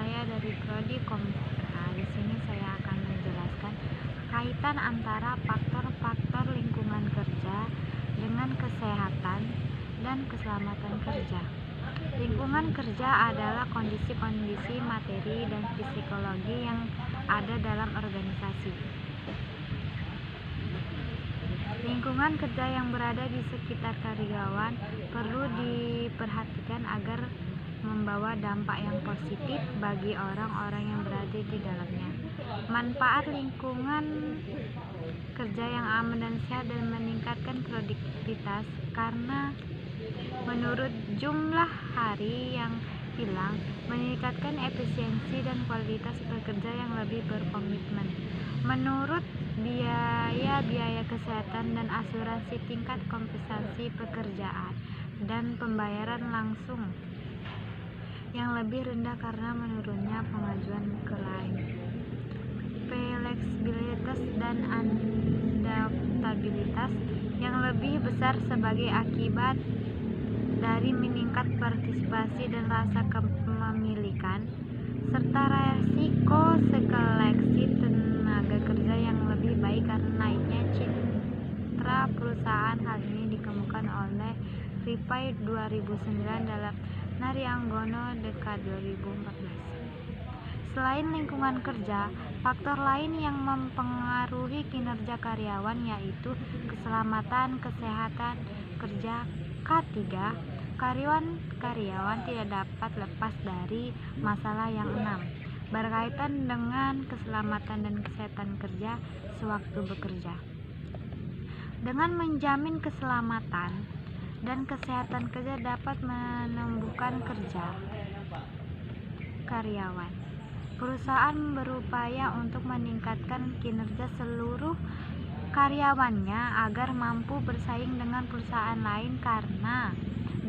saya dari Prodi Komputer. Di sini saya akan menjelaskan kaitan antara faktor-faktor lingkungan kerja dengan kesehatan dan keselamatan kerja. Lingkungan kerja adalah kondisi-kondisi materi dan psikologi yang ada dalam organisasi. Lingkungan kerja yang berada di sekitar karyawan perlu diperhatikan agar membawa dampak yang positif bagi orang-orang yang berada di dalamnya. Manfaat lingkungan kerja yang aman dan sehat dan meningkatkan produktivitas karena menurut jumlah hari yang hilang, meningkatkan efisiensi dan kualitas pekerja yang lebih berkomitmen. Menurut biaya kesehatan dan asuransi, tingkat kompensasi pekerjaan dan pembayaran langsung yang lebih rendah karena menurunnya pengajuan klaim. Fleksibilitas dan adaptabilitas yang lebih besar sebagai akibat dari meningkat partisipasi dan rasa kepemilikan, serta resiko seleksi tenaga kerja yang lebih baik karena naiknya citra perusahaan. Hal ini dikemukakan oleh Rifai 2009 dalam Naryangono Dekade 2014. Selain lingkungan kerja, faktor lain yang mempengaruhi kinerja karyawan yaitu keselamatan kesehatan kerja. Ketiga, karyawan tidak dapat lepas dari masalah yang 6 berkaitan dengan keselamatan dan kesehatan kerja sewaktu bekerja. Dengan menjamin keselamatan dan kesehatan kerja dapat menumbuhkan kerja karyawan. Perusahaan berupaya untuk meningkatkan kinerja seluruh karyawannya agar mampu bersaing dengan perusahaan lain karena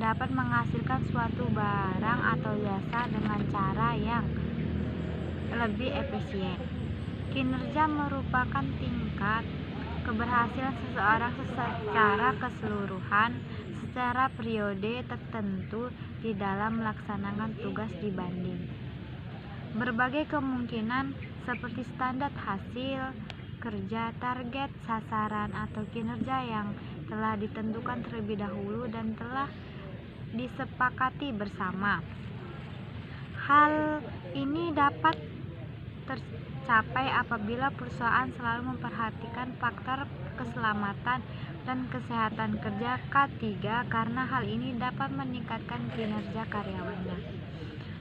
dapat menghasilkan suatu barang atau jasa dengan cara yang lebih efisien. Kinerja merupakan tingkat keberhasilan seseorang secara keseluruhan secara periode tertentu di dalam melaksanakan tugas dibanding berbagai kemungkinan seperti standar hasil kerja, target, sasaran, atau kinerja yang telah ditentukan terlebih dahulu dan telah disepakati bersama. Hal ini dapat tercapai apabila perusahaan selalu memperhatikan faktor keselamatan dan kesehatan kerja. Ketiga, karena hal ini dapat meningkatkan kinerja karyawannya.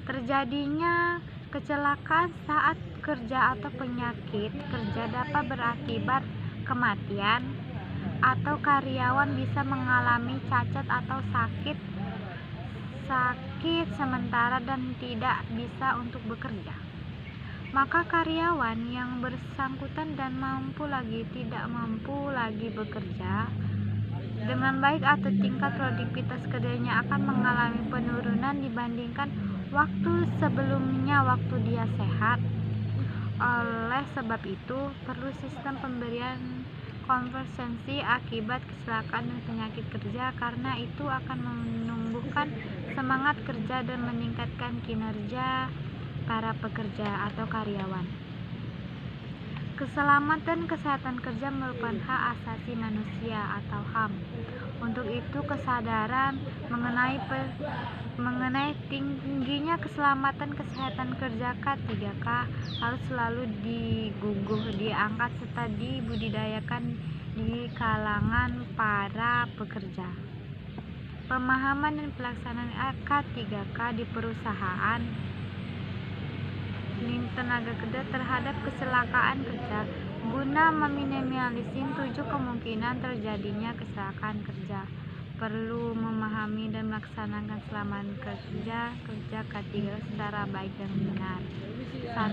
Terjadinya kecelakaan saat kerja atau penyakit kerja dapat berakibat kematian, atau karyawan bisa mengalami cacat atau sakit sementara dan tidak bisa untuk bekerja. Maka karyawan yang bersangkutan dan tidak mampu lagi bekerja dengan baik atau tingkat produktivitas kerjanya akan mengalami penurunan dibandingkan waktu sebelumnya waktu dia sehat. Oleh sebab itu, perlu sistem pemberian kompensasi akibat kecelakaan dan penyakit kerja karena itu akan menumbuhkan semangat kerja dan meningkatkan kinerja para pekerja atau karyawan. Keselamatan kesehatan kerja merupakan hak asasi manusia atau HAM. Untuk itu, kesadaran mengenai tingginya keselamatan kesehatan kerja K3K harus selalu diguguh, diangkat serta dibudidayakan di kalangan para pekerja. Pemahaman dan pelaksanaan K3K di perusahaan tenaga kerja terhadap kecelakaan kerja guna meminimalisir 7 kemungkinan terjadinya kecelakaan kerja. Perlu memahami dan melaksanakan keselamatan kerja K3 secara baik dan benar.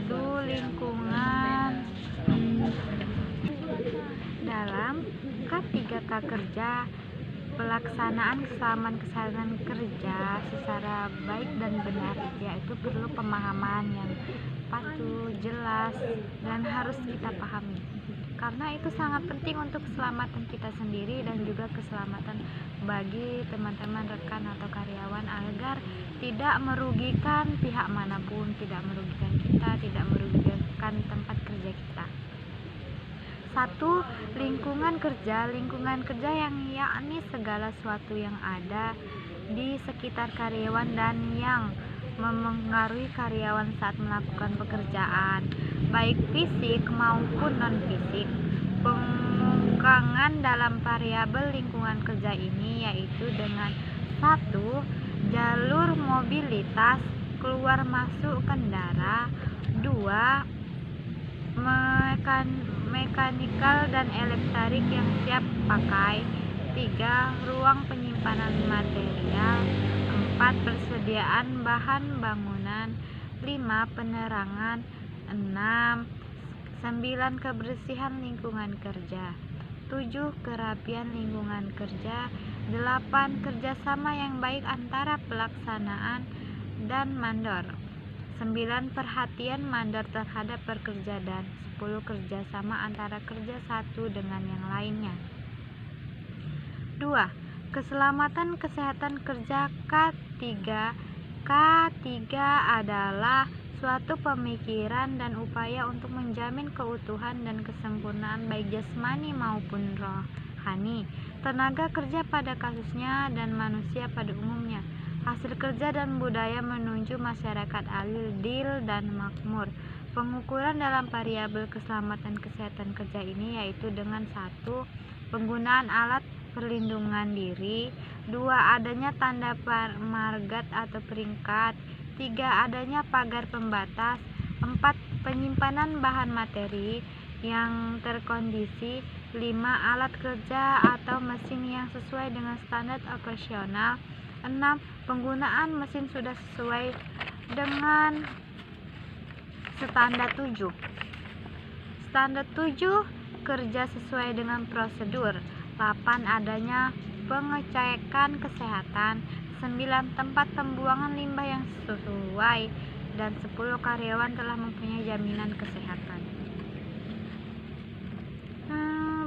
1. Lingkungan dalam K3K kerja. Pelaksanaan keselamatan kesehatan kerja secara baik dan benar yaitu perlu pemahaman yang patuh, jelas, dan harus kita pahami. karena itu sangat penting untuk keselamatan kita sendiri dan juga keselamatan bagi teman-teman, rekan atau karyawan, agar tidak merugikan pihak manapun, tidak merugikan kita, tidak merugikan tempat kerja kita. 1. Lingkungan kerja. Lingkungan kerja yang yakni segala sesuatu yang ada di sekitar karyawan dan yang memengaruhi karyawan saat melakukan pekerjaan, baik fisik maupun non-fisik. Pengembangan dalam variabel lingkungan kerja ini yaitu dengan 1. Jalur mobilitas keluar masuk kendara, 2. Mekanikal dan elektrik yang siap pakai, 3. Ruang penyimpanan material, 4. Persediaan bahan bangunan, 5. Penerangan, 6. 9. Kebersihan lingkungan kerja, 7. Kerapian lingkungan kerja, 8. Kerjasama yang baik antara pelaksanaan dan mandor, 9. Perhatian mandor terhadap pekerja, dan 10. Kerjasama antara kerja satu dengan yang lainnya. 2. Keselamatan kesehatan kerja. K3 adalah suatu pemikiran dan upaya untuk menjamin keutuhan dan kesempurnaan baik jasmani maupun rohani tenaga kerja pada kasusnya dan manusia pada umumnya. Hasil kerja dan budaya menuju masyarakat adil dan makmur. Pengukuran dalam variabel keselamatan kesehatan kerja ini yaitu dengan 1. Penggunaan alat perlindungan diri, 2. Adanya tanda margat atau peringkat, 3. Adanya pagar pembatas, 4. Penyimpanan bahan materi yang terkondisi, 5. Alat kerja atau mesin yang sesuai dengan standar operasional, 6. Penggunaan mesin sudah sesuai dengan standar 7. Standar 7. Kerja sesuai dengan prosedur, 8. Adanya pengecekan kesehatan, 9. Tempat pembuangan limbah yang sesuai, dan 10. Karyawan telah mempunyai jaminan kesehatan.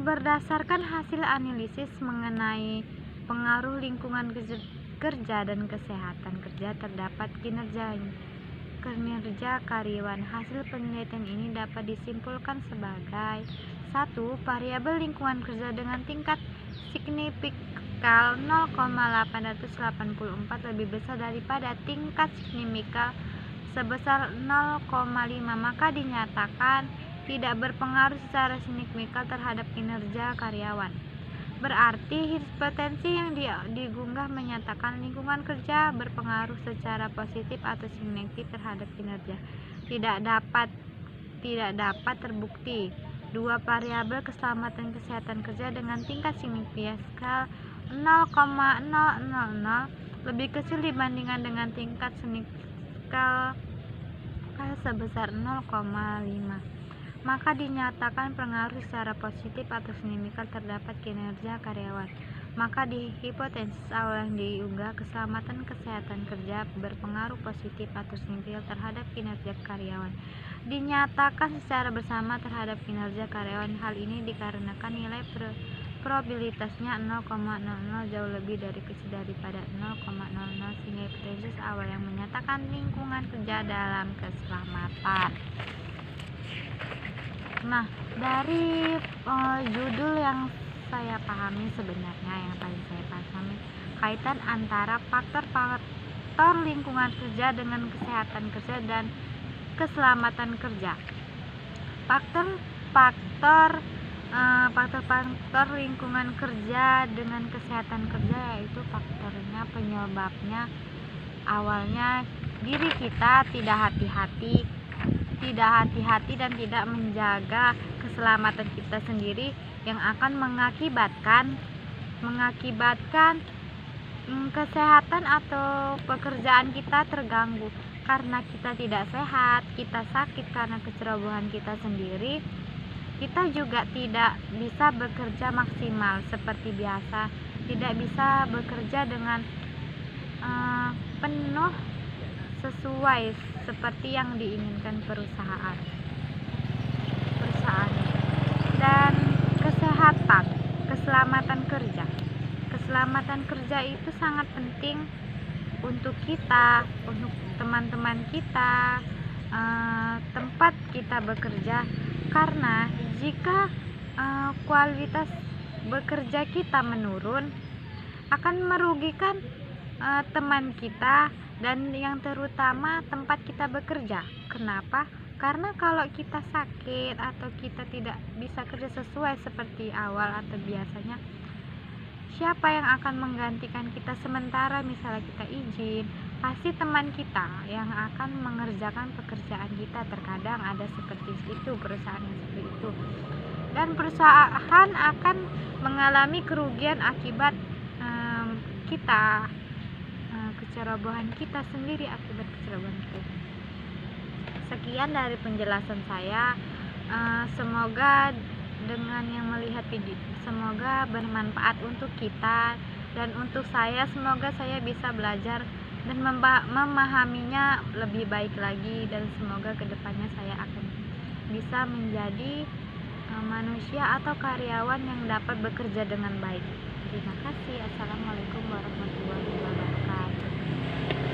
Berdasarkan hasil analisis mengenai pengaruh lingkungan kerja dan kesehatan kerja terdapat kinerja karyawan. Hasil penelitian ini dapat disimpulkan sebagai 1. Variabel lingkungan kerja dengan tingkat signifikan 0,884 lebih besar daripada tingkat signifikan sebesar 0,5, maka dinyatakan tidak berpengaruh secara signifikan terhadap kinerja karyawan. Berarti hipotensi yang digunggah menyatakan lingkungan kerja berpengaruh secara positif atau negatif terhadap kinerja tidak dapat terbukti. 2. Variabel keselamatan kesehatan kerja dengan tingkat signifikan 0,000 lebih kecil dibandingkan dengan tingkat signifikan sebesar 0,5, maka dinyatakan pengaruh secara positif atau signifikan terdapat kinerja karyawan. Maka di hipotesis awal yang diunggah, keselamatan kesehatan kerja berpengaruh positif atau signifikan terhadap kinerja karyawan dinyatakan secara bersama terhadap kinerja karyawan. Hal ini dikarenakan nilai probabilitasnya 0,00 jauh lebih kecil daripada 0,00, sehingga hipotesis awal yang menyatakan lingkungan kerja dalam keselamatan. Nah, dari judul yang saya pahami, sebenarnya yang paling saya pahami kaitan antara faktor lingkungan kerja dengan kesehatan kerja dan keselamatan kerja. Faktor lingkungan kerja dengan kesehatan kerja yaitu faktornya, penyebabnya awalnya diri kita tidak hati-hati dan tidak menjaga keselamatan kita sendiri yang akan mengakibatkan kesehatan atau pekerjaan kita terganggu. Karena kita tidak sehat, kita sakit karena kecerobohan kita sendiri, kita juga tidak bisa bekerja maksimal seperti biasa, tidak bisa bekerja dengan penuh sesuai seperti yang diinginkan perusahaan. dan kesehatan, keselamatan kerja. Keselamatan kerja itu sangat penting untuk kita, untuk teman-teman kita, tempat kita bekerja, karena jika kualitas bekerja kita menurun akan merugikan teman kita dan yang terutama tempat kita bekerja. Kenapa? Karena kalau kita sakit atau kita tidak bisa kerja sesuai seperti awal atau biasanya, siapa yang akan menggantikan kita sementara misalnya kita izin? Pasti teman kita yang akan mengerjakan pekerjaan kita. Terkadang ada seperti itu, perusahaan yang seperti itu, dan perusahaan akan mengalami kerugian akibat kita, kecerobohan kita sendiri, akibat kecerobohan kita. Sekian dari penjelasan saya. Semoga dengan yang melihat video, semoga bermanfaat untuk kita dan untuk saya. Semoga saya bisa belajar dan memahaminya lebih baik lagi, dan semoga kedepannya saya akan bisa menjadi manusia atau karyawan yang dapat bekerja dengan baik. Terima kasih. Assalamualaikum warahmatullahi wabarakatuh.